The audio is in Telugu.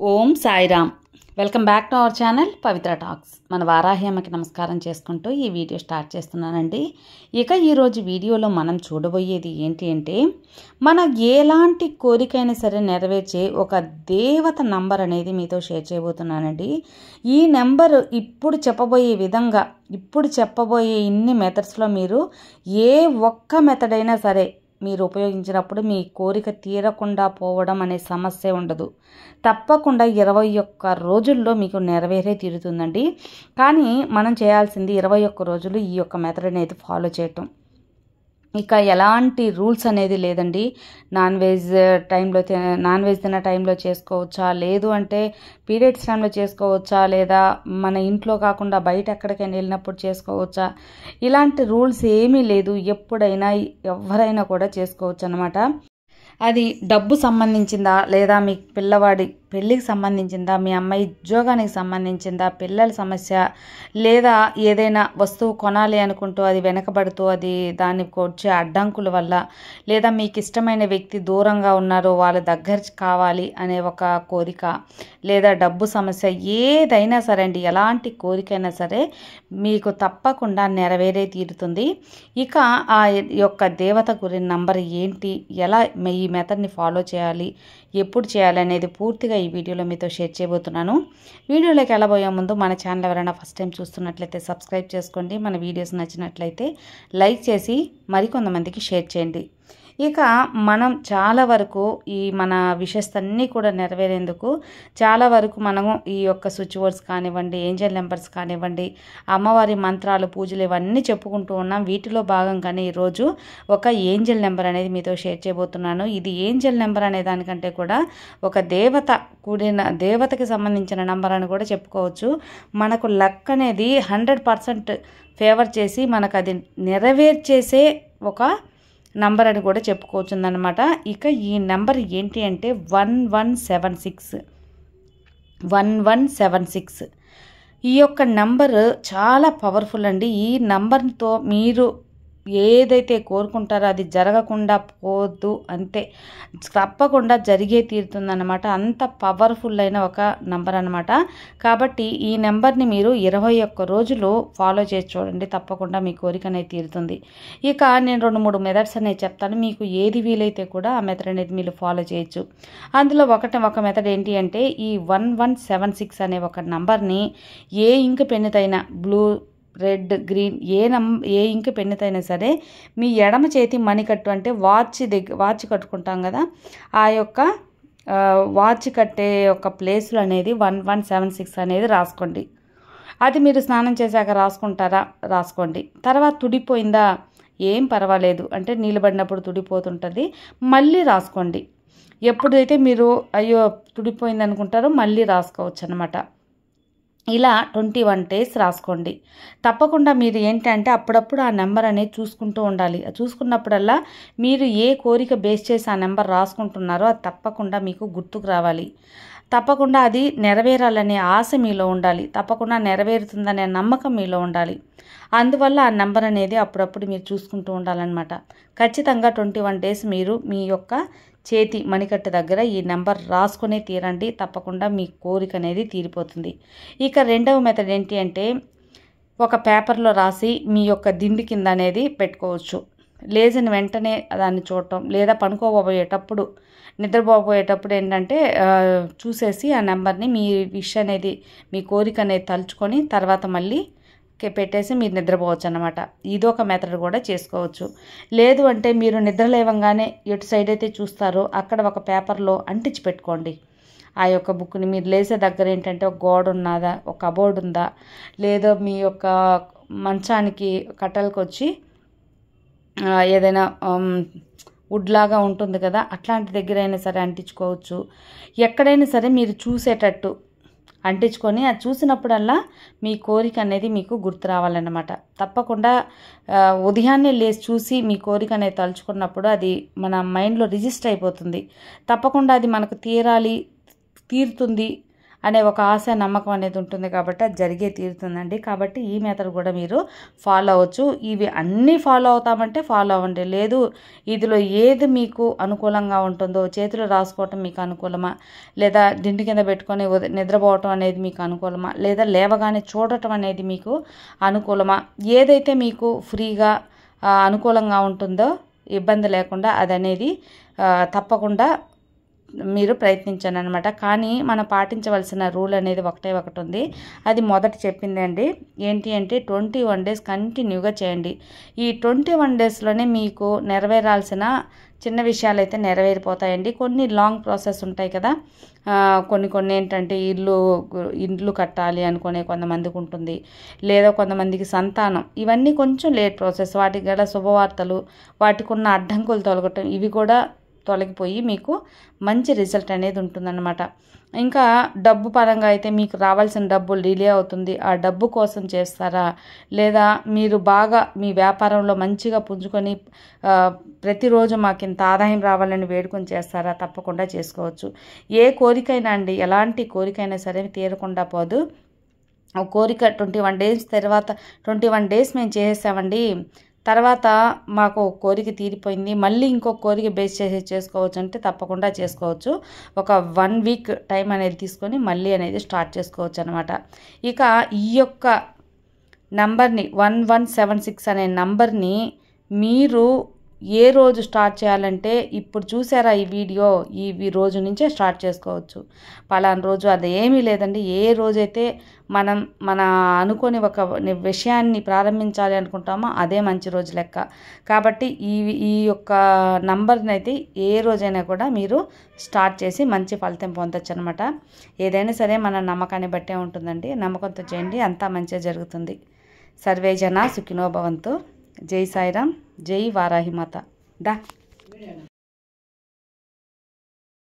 Om Sairam. Welcome back to our channel Pavitra talks. మన వారాహి అమ్మకి నమస్కారం చేసుకుంటూ ఈ వీడియో స్టార్ట్ చేస్తున్నానండి. ఇక ఈరోజు వీడియోలో మనం చూడబోయేది ఏంటి అంటే, మన ఎలాంటి కోరికైనా సరే నెరవేర్చే ఒక దేవత నంబర్ అనేది మీతో షేర్ చేయబోతున్నానండి. ఈ నెంబర్ ఇప్పుడు చెప్పబోయే ఇన్ని మెథడ్స్లో మీరు ఏ ఒక్క మెథడ్ అయినా సరే మీరు ఉపయోగించినప్పుడు మీ కోరిక తీరకుండా పోవడం అనే సమస్య ఉండదు. తప్పకుండా 21 రోజుల్లో మీకు నెరవేరే తీరుతుందండి. కానీ మనం చేయాల్సింది 21 రోజులు ఈ యొక్క మెథడ్ అనేది ఫాలో చేయటం. ఇక ఎలాంటి రూల్స్ అనేది లేదండి. నాన్ వెజ్ తిన్న టైంలో చేసుకోవచ్చా, లేదు అంటే పీరియడ్స్ టైంలో చేసుకోవచ్చా, లేదా మన ఇంట్లో కాకుండా బయట ఎక్కడికైనా వెళ్ళినప్పుడు చేసుకోవచ్చా, ఇలాంటి రూల్స్ ఏమీ లేదు. ఎప్పుడైనా ఎవరైనా కూడా చేసుకోవచ్చు అన్నమాట. అది డబ్బు సంబంధించిందా, లేదా మీ పిల్లవాడి పెళ్ళికి సంబంధించిందా, మీ అమ్మాయి ఉద్యోగానికి సంబంధించిందా, పిల్లల సమస్య, లేదా ఏదైనా వస్తువు కొనాలి అనుకుంటూ అది వెనకబడుతూ అది దానికి వచ్చే అడ్డంకుల వల్ల, లేదా మీకు ఇష్టమైన వ్యక్తి దూరంగా ఉన్నారు వాళ్ళ దగ్గర కావాలి అనే ఒక కోరిక, లేదా డబ్బు సమస్య, ఏదైనా సరే అండి, ఎలాంటి కోరికైనా సరే మీకు తప్పకుండా నెరవేరే తీరుతుంది. ఇక ఆ యొక్క దేవత గురి నంబర్ ఏంటి, ఎలా ఈ మెథడ్ని ఫాలో చేయాలి, ఎప్పుడు చేయాలి అనేది పూర్తిగా ఈ వీడియోలో మీతో షేర్ చేయబోతున్నాను. వీడియోలోకి వెళ్ళబోయే ముందు మన ఛానల్ ఎవరైనా ఫస్ట్ టైం చూస్తున్నట్లయితే సబ్స్క్రైబ్ చేసుకోండి. మన వీడియోస్ నచ్చినట్లయితే లైక్ చేసి మరికొంతమందికి షేర్ చేయండి. ఇక మనం చాలా వరకు ఈ మన విషెస్ అన్నీ కూడా నెరవేరేందుకు చాలా వరకు మనము ఈ యొక్క స్విచ్ వర్డ్స్ కానివ్వండి, ఏంజల్ నెంబర్స్ కానివ్వండి, అమ్మవారి మంత్రాలు, పూజలు ఇవన్నీ చెప్పుకుంటూ ఉన్నాం. వీటిలో భాగంగానే ఈరోజు ఒక ఏంజల్ నెంబర్ అనేది మీతో షేర్ చేయబోతున్నాను. ఇది ఏంజల్ నెంబర్ అనే దానికంటే కూడా ఒక దేవతకి సంబంధించిన నెంబర్ అని కూడా చెప్పుకోవచ్చు. మనకు లక్ అనేది 100% ఫేవర్ చేసి మనకు అది నెరవేర్చేసే ఒక నంబర్ అని కూడా చెప్పుకోవచ్చు అన్నమాట. ఇక ఈ నెంబర్ ఏంటి అంటే 1176. ఈ యొక్క నెంబర్ చాలా పవర్ఫుల్ అండి. ఈ నెంబర్తో మీరు ఏదైతే కోరుకుంటారో అది జరగకుండా పోద్దు, అంతే, తప్పకుండా జరిగే తీరుతుందన్నమాట. అంత పవర్ఫుల్ అయిన ఒక నెంబర్ అనమాట. కాబట్టి ఈ నెంబర్ని మీరు 21 రోజులు ఫాలో చేసి చూడండి, తప్పకుండా మీ కోరిక అనేది తీరుతుంది. ఇక నేను 2-3 మెథడ్స్ అనేది చెప్తాను. మీకు ఏది వీలైతే కూడా ఆ మెథడ్ అనేది మీరు ఫాలో చేయొచ్చు. అందులో ఒక మెథడ్ ఏంటి అంటే, ఈ 1176 అనే ఒక నెంబర్ని ఏ ఇంక్ పెన్నుతైనా, బ్లూ, రెడ్, గ్రీన్, ఏ ఇంక్ పెన్నుతైనా సరే మీ ఎడమ చేతి మణికట్టు అంటే వాచ్ కట్టుకుంటాం కదా, ఆ యొక్క వాచ్ కట్టే యొక్క ప్లేస్లో అనేది 1176 అనేది రాసుకోండి. అది మీరు స్నానం చేశాక రాసుకోండి. తర్వాత తుడిపోయిందా, ఏం పర్వాలేదు, అంటే నీళ్ళు పడినప్పుడు తుడిపోతుంటుంది, మళ్ళీ రాసుకోండి. ఎప్పుడైతే మీరు అయ్యో తుడిపోయింది అనుకుంటారో మళ్ళీ రాసుకోవచ్చు అన్నమాట. ఇలా 21 డేస్ రాసుకోండి. తప్పకుండా మీరు ఏంటంటే అప్పుడప్పుడు ఆ నెంబర్ అనేది చూసుకుంటూ ఉండాలి. చూసుకున్నప్పుడల్లా మీరు ఏ కోరిక బేస్ చేసి ఆ నెంబర్ రాసుకుంటున్నారో అది తప్పకుండా మీకు గుర్తుకు రావాలి. తప్పకుండా అది నెరవేరాలనే ఆశ మీలో ఉండాలి. తప్పకుండా నెరవేరుతుందనే నమ్మకం మీలో ఉండాలి. అందువల్ల ఆ నెంబర్ అనేది అప్పుడప్పుడు మీరు చూసుకుంటూ ఉండాలన్నమాట. ఖచ్చితంగా 21 డేస్ మీరు మీ యొక్క చేతి మణికట్టు దగ్గర ఈ నెంబర్ రాసుకునే తీరండి. తప్పకుండా మీ కోరిక అనేది తీరిపోతుంది. ఇక రెండవ మెథడ్ ఏంటి అంటే, ఒక పేపర్లో రాసి మీ యొక్క దిండు కింద అనేది పెట్టుకోవచ్చు. లేచిన వెంటనే దాన్ని చూడటం, లేదా నిద్రపోబోయేటప్పుడు ఏంటంటే చూసేసి ఆ నెంబర్ని మీ విష్ అనేది, మీ కోరిక అనేది తలుచుకొని తర్వాత మళ్ళీ పెట్టేసి మీరు నిద్రపోవచ్చు అన్నమాట. ఇదొక మెథడ్ కూడా చేసుకోవచ్చు. లేదు అంటే మీరు నిద్ర లేవంగానే ఎటు సైడ్ అయితే చూస్తారో అక్కడ ఒక పేపర్లో అంటించి పెట్టుకోండి. ఆ యొక్క బుక్ని మీరు లేసే దగ్గర ఏంటంటే ఒక గోడ ఉన్నదా, ఒక కబోర్డ్ ఉందా, లేదా మీ యొక్క మంచానికి కట్టెలకు వచ్చి ఏదైనా వుడ్ లాగా ఉంటుంది కదా, అట్లాంటి దగ్గర అయినా సరే అంటించుకోవచ్చు. ఎక్కడైనా సరే మీరు చూసేటట్టు అంటించుకొని అది చూసినప్పుడల్లా మీ కోరిక అనేది మీకు గుర్తు రావాలన్నమాట. తప్పకుండా ఉదయాన్నే లేచి చూసి మీ కోరిక అనేది తలుచుకున్నప్పుడు అది మన మైండ్లో రిజిస్టర్ అయిపోతుంది. తప్పకుండా అది మనకు తీరుతుంది అనే ఒక ఆశ నమ్మకం అనేది ఉంటుంది కాబట్టి అది జరిగే తీరుతుందండి. కాబట్టి ఈ మెథడ్ కూడా మీరు ఫాలో అవ్వచ్చు. ఇవి అన్నీ ఫాలో అవుతామంటే ఫాలో అవ్వండి. లేదు ఇదిలో ఏది మీకు అనుకూలంగా ఉంటుందో, చేతులు రాసుకోవటం మీకు అనుకూలమా, లేదా దిండు కింద పెట్టుకొని నిద్రపోవటం అనేది మీకు అనుకూలమా, లేదా లేవగానే చూడటం అనేది మీకు అనుకూలమా, ఏదైతే మీకు ఫ్రీగా అనుకూలంగా ఉంటుందో ఇబ్బంది లేకుండా అదనేది తప్పకుండా మీరు ప్రయత్నించండి అనమాట. కానీ మనం పాటించవలసిన రూల్ అనేది ఒకటి ఉంది. అది మొదట చెప్పింది అండి. ఏంటి అంటే 21 డేస్ కంటిన్యూగా చేయండి. ఈ 21 డేస్లోనే మీకు నెరవేరాల్సిన చిన్న విషయాలు అయితే నెరవేరిపోతాయండి. కొన్ని లాంగ్ ప్రాసెస్ ఉంటాయి కదా, కొన్ని ఏంటంటే ఇల్లు కట్టాలి అనుకునే కొంతమందికి ఉంటుంది, లేదా కొంతమందికి సంతానం, ఇవన్నీ కొంచెం లేట్ ప్రాసెస్. వాటికి గల శుభవార్తలు, వాటికి ఉన్న అడ్డంకులు తొలగటం, ఇవి కూడా తొలగిపోయి మీకు మంచి రిజల్ట్ అనేది ఉంటుందన్నమాట. ఇంకా డబ్బు పరంగా అయితే మీకు రావాల్సిన డబ్బు డిలే అవుతుంది. ఆ డబ్బు కోసం చేస్తారా, లేదా మీరు బాగా మీ వ్యాపారంలో మంచిగా పుంజుకొని ప్రతిరోజు మాకు ఇంత ఆదాయం రావాలని వేడుకొని చేస్తారా, తప్పకుండా చేసుకోవచ్చు. ఏ కోరికైనా అండి, ఎలాంటి కోరికైనా సరే తీరకుండా పోదు. కోరిక 21 డేస్ తర్వాత 21 డేస్ మేము చేసేసామండి, తర్వాత మాకు కోరిక తీరిపోయింది, మళ్ళీ ఇంకో కోరిక బేస్ చేసి చేసుకోవచ్చు అంటే తప్పకుండా చేసుకోవచ్చు. ఒక 1 వీక్ టైం అనేది తీసుకొని మళ్ళీ అనేది స్టార్ట్ చేసుకోవచ్చు అనమాట. ఇక ఈ యొక్క నంబర్ని 1176 అనే నంబర్ని మీరు ఏ రోజు స్టార్ట్ చేయాలంటే, ఇప్పుడు చూసారా ఈ వీడియో, ఈ రోజు నుంచే స్టార్ట్ చేసుకోవచ్చు. పలానా రోజు అది ఏమీ లేదండి. ఏ రోజైతే మనం మన అనుకోని ఒక విషయాన్ని ప్రారంభించాలి అనుకుంటామో అదే మంచి రోజు లెక్క. కాబట్టి ఈ యొక్క నంబర్ని అయితే ఏ రోజైనా కూడా మీరు స్టార్ట్ చేసి మంచి ఫలితం పొందొచ్చు అనమాట. ఏదైనా సరే మన నమ్మకాన్ని బట్టే ఉంటుందండి. నమ్మకంతో చేయండి, అంతా మంచిగా జరుగుతుంది. సర్వే జన సుఖినో భవంతు. జై సాయిరామ్, జై వారాహిమాత. దా